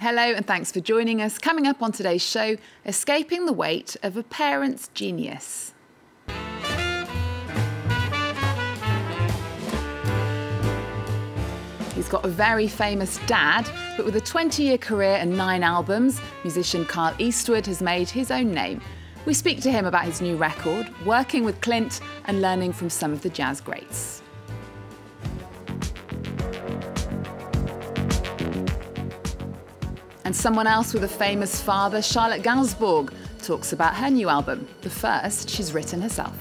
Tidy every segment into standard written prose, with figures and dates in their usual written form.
Hello and thanks for joining us. Coming up on today's show, escaping the weight of a parent's genius. He's got a very famous dad, but with a 20-year career and 9 albums, musician Carl Eastwood has made his own name. We speak to him about his new record, working with Clint and learning from some of the jazz greats. And someone else with a famous father, Charlotte Gainsbourg, talks about her new album, the first she's written herself.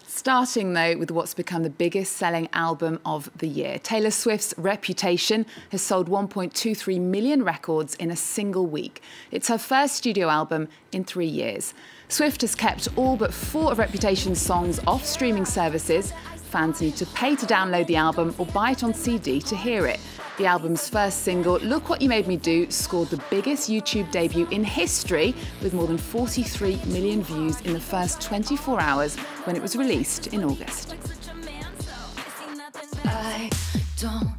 Starting, though, with what's become the biggest-selling album of the year. Taylor Swift's Reputation has sold 1.23 million records in a single week. It's her first studio album in 3 years. Swift has kept all but 4 of Reputation's songs off streaming services. Fans need to pay to download the album or buy it on CD to hear it. The album's first single, Look What You Made Me Do, scored the biggest YouTube debut in history with more than 43 million views in the first 24 hours when it was released in August. I don't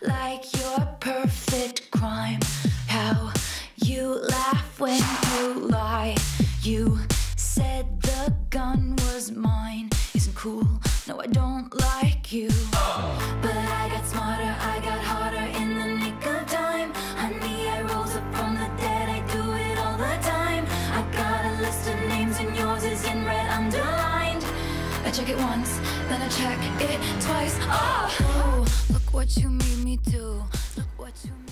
like your perfect crime, how you laugh when you lie. You said the gun was mine, isn't cool, no I don't like you. But I got smarter, I got harder in the nick of time. Honey, I rose up from the dead, I do it all the time. I got a list of names and yours is in red underlined. I check it once, then I check it twice. Oh, look what you made me do. Look what you made me do.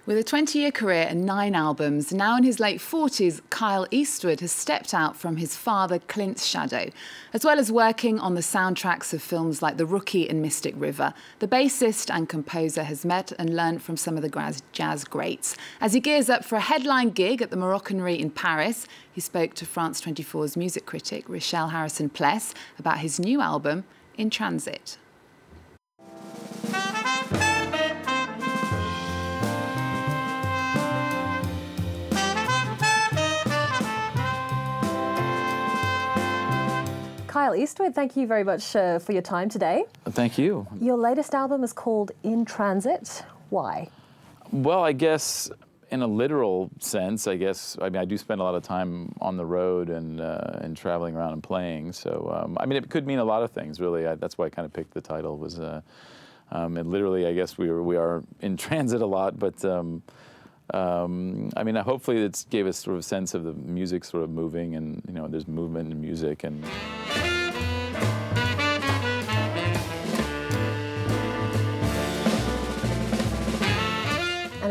With a 20-year career and 9 albums, now in his late 40s, Kyle Eastwood has stepped out from his father Clint's shadow. As well as working on the soundtracks of films like The Rookie and Mystic River, the bassist and composer has met and learned from some of the jazz greats. As he gears up for a headline gig at the Moroccanerie in Paris, he spoke to France 24's music critic Rochelle Harrison-Pless about his new album, In Transit. Kyle Eastwood, thank you very much for your time today. Thank you. Your latest album is called In Transit. Why? Well, I guess in a literal sense, I do spend a lot of time on the road and traveling around and playing. So, I mean, it could mean a lot of things, really. That's why I kind of picked the title. Was and literally, I guess we are in transit a lot, but I mean, hopefully it gave us sort of a sense of the music sort of moving, and there's movement in music. And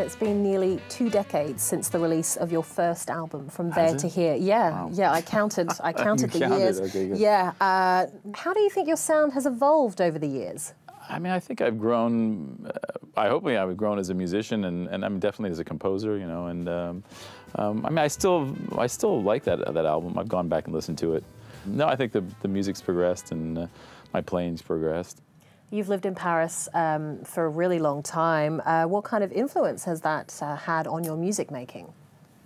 it's been nearly 2 decades since the release of your first album, From There to Here. Yeah, wow. Yeah, I counted the years. Okay, good. Yeah. How do you think your sound has evolved over the years? I mean, I think I've grown. Hopefully, I've grown as a musician, and I'm definitely as a composer. I mean, I still like that album. I've gone back and listened to it. No, I think the music's progressed and my playing's progressed. You've lived in Paris for a really long time. What kind of influence has that had on your music making?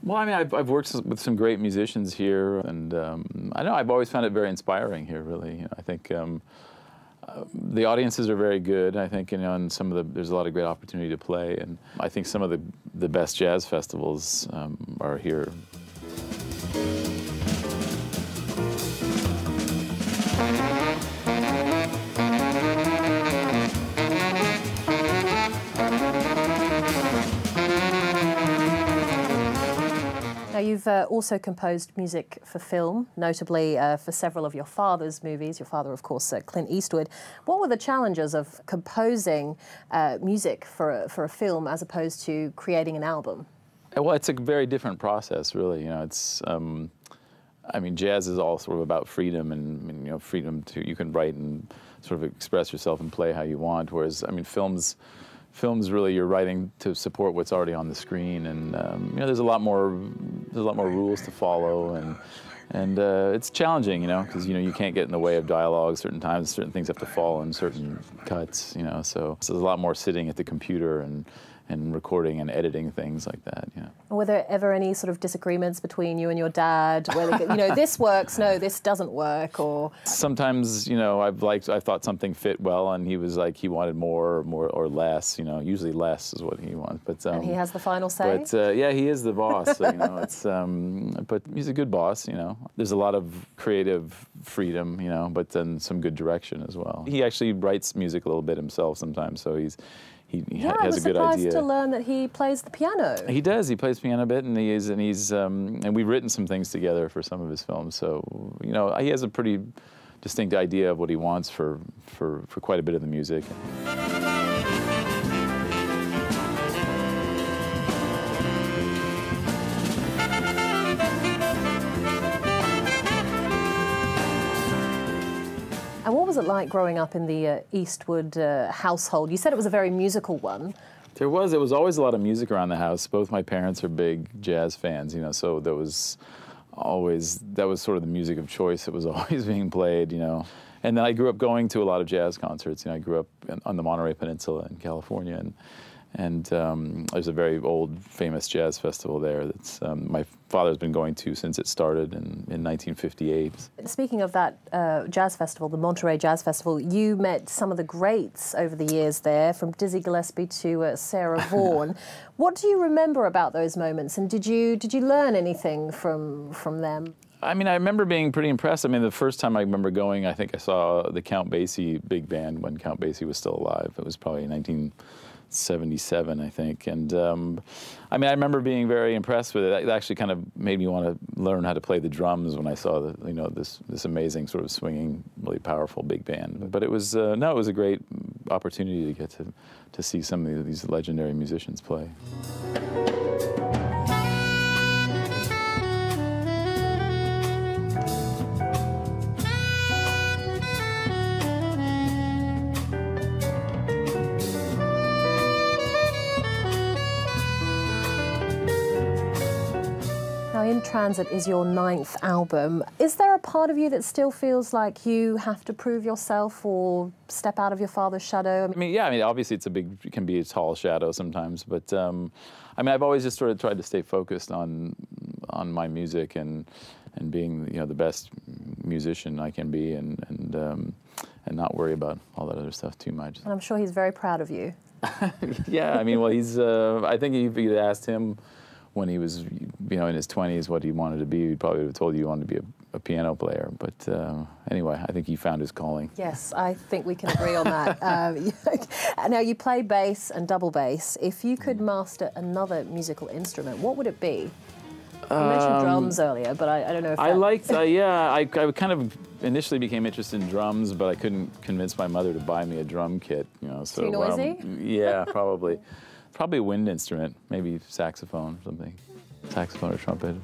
Well, I mean, I've worked with some great musicians here, and I know I've always found it very inspiring here. Really, I think. The audiences are very good, I think, and there's a lot of great opportunity to play, and I think some of the best jazz festivals are here. Now, you've also composed music for film, notably for several of your father's movies. Your father, of course, Clint Eastwood. What were the challenges of composing music for a film as opposed to creating an album? Well, it's a very different process, really. It's I mean, jazz is all sort of about freedom, and freedom you can write and sort of express yourself and play how you want. Whereas, I mean, films really you're writing to support what's already on the screen, and there's a lot more rules to follow, and it's challenging, because you can't get in the way of dialogue. Certain times, certain things have to fall in certain cuts, so there's a lot more sitting at the computer and and recording and editing things like that. Were there ever any sort of disagreements between you and your dad, where they, this works, no, this doesn't work, or? Sometimes, I thought something fit well, and he was like, he wanted more or less. Usually less is what he wants. But and he has the final say. But yeah, he is the boss. So, it's but he's a good boss. There's a lot of creative freedom, but then some good direction as well. He actually writes music a little bit himself sometimes, so he has a good idea. I was surprised to learn that he plays the piano. He does. He plays piano a bit, and and we've written some things together for some of his films. So he has a pretty distinct idea of what he wants for quite a bit of the music. And what was it like growing up in the Eastwood household? You said it was a very musical one. There was always a lot of music around the house. Both my parents are big jazz fans, so that was sort of the music of choice that was always being played, And then I grew up going to a lot of jazz concerts. I grew up on the Monterey Peninsula in California, and there's a very old, famous jazz festival there that's my father's been going to since it started in 1958. Speaking of that jazz festival, the Monterey Jazz Festival, you met some of the greats over the years there, from Dizzy Gillespie to Sarah Vaughan. What do you remember about those moments, and did you learn anything from them? I remember being pretty impressed. The first time I remember going, I think I saw the Count Basie big band when Count Basie was still alive. It was probably 1977, I think. And I remember being very impressed with it. It actually kind of made me want to learn how to play the drums when I saw this amazing sort of swinging, really powerful big band. But it was it was a great opportunity to get to see some of these legendary musicians play. In Transit is your 9th album. Is there a part of you that still feels like you have to prove yourself or step out of your father's shadow? Obviously it can be a tall shadow sometimes, but I've always just sort of tried to stay focused on my music and being the best musician I can be, and not worry about all that other stuff too much. And I'm sure he's very proud of you. Yeah, well, he's. I think if you'd asked him when he was, in his 20s, what he wanted to be, he probably would have told you he wanted to be a piano player. But anyway, I think he found his calling. Yes, I think we can agree on that. Now, you play bass and double bass. If you could master another musical instrument, what would it be? You mentioned drums earlier, but I don't know if I liked, I kind of initially became interested in drums, but I couldn't convince my mother to buy me a drum kit. So too noisy? Yeah, probably. Probably a wind instrument, maybe saxophone or something. Saxophone or trumpet.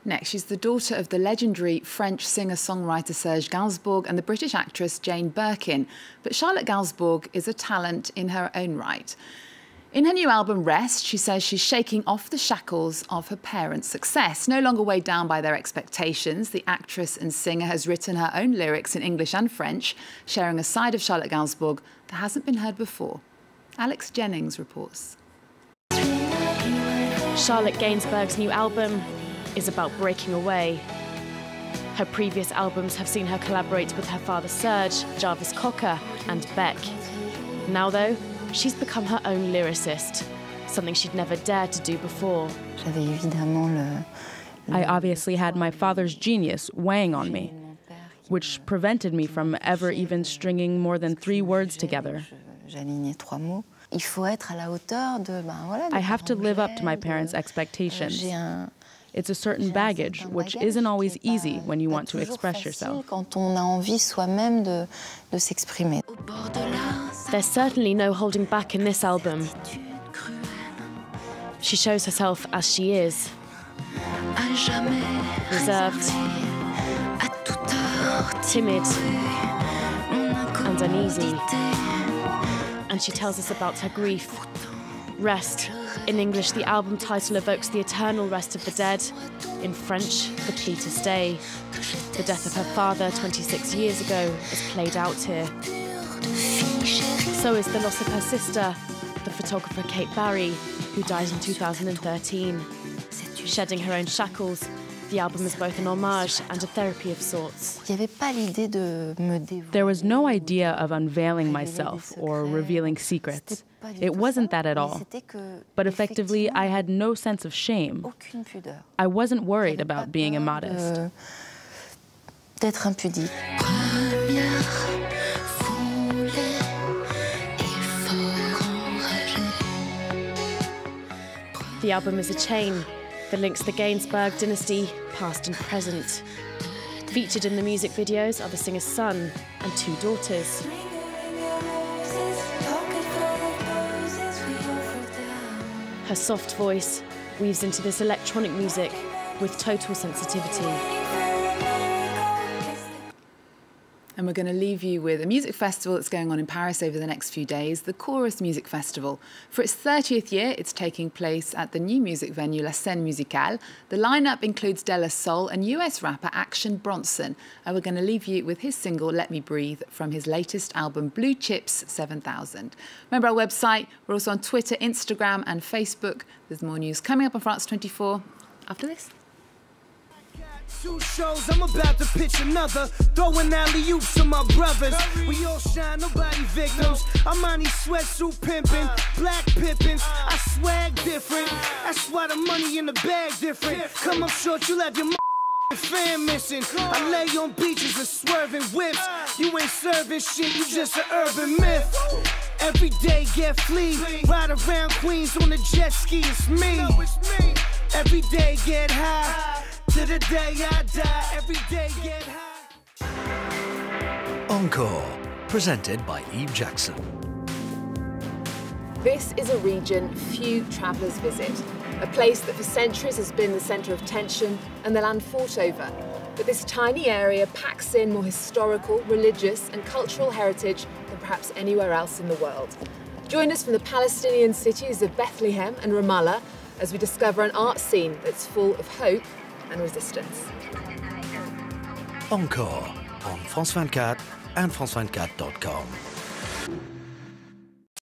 Next, she's the daughter of the legendary French singer-songwriter Serge Gainsbourg and the British actress Jane Birkin. But Charlotte Gainsbourg is a talent in her own right. In her new album, Rest, she says she's shaking off the shackles of her parents' success. No longer weighed down by their expectations, the actress and singer has written her own lyrics in English and French, sharing a side of Charlotte Gainsbourg that hasn't been heard before. Alex Jennings reports. Charlotte Gainsbourg's new album is about breaking away. Her previous albums have seen her collaborate with her father Serge, Jarvis Cocker and Beck. Now, though, she's become her own lyricist, something she'd never dared to do before. I obviously had my father's genius weighing on me, which prevented me from ever even stringing more than 3 words together. I have to live up to my parents' expectations. It's a certain baggage, which isn't always easy when you want to express yourself. There's certainly no holding back in this album. She shows herself as she is. Reserved, timid, and uneasy. And she tells us about her grief, Rest. In English, the album title evokes the eternal rest of the dead. In French, the plea to stay. The death of her father 26 years ago is played out here. So is the loss of her sister, the photographer Kate Barry, who died in 2013. Shedding her own shackles, the album is both an homage and a therapy of sorts. There was no idea of unveiling myself or revealing secrets. It wasn't that at all. But effectively, I had no sense of shame. I wasn't worried about being immodest. The album is a chain that links the Gainsbourg dynasty, past and present. Featured in the music videos are the singer's son and 2 daughters. Her soft voice weaves into this electronic music with total sensitivity. And we're going to leave you with a music festival that's going on in Paris over the next few days, the Chorus Music Festival. For its 30th year, it's taking place at the new music venue La Scène Musicale. The lineup includes De La Soul and US rapper Action Bronson. And we're going to leave you with his single, Let Me Breathe, from his latest album, Blue Chips 7000. Remember our website. We're also on Twitter, Instagram and Facebook. There's more news coming up on France 24 after this. 2 shows, I'm about to pitch another. Throwing alley-oops to my brothers. We all shine, nobody victims. I'm on these sweatsuit pimping, black pippins. I swag different. That's why the money in the bag different. Come up short, you'll have your fan missing. I lay on beaches and swerving whips. You ain't serving shit, you just an urban myth. Every day get flea. Ride around Queens on a jet ski, it's me. Every day get high. To the day I die, every day get high. Encore, presented by Eve Jackson. This is a region few travellers visit, a place that for centuries has been the centre of tension and the land fought over. But this tiny area packs in more historical, religious and cultural heritage than perhaps anywhere else in the world. Join us from the Palestinian cities of Bethlehem and Ramallah as we discover an art scene that's full of hope and resistance. Encore on France 24 and France24.com.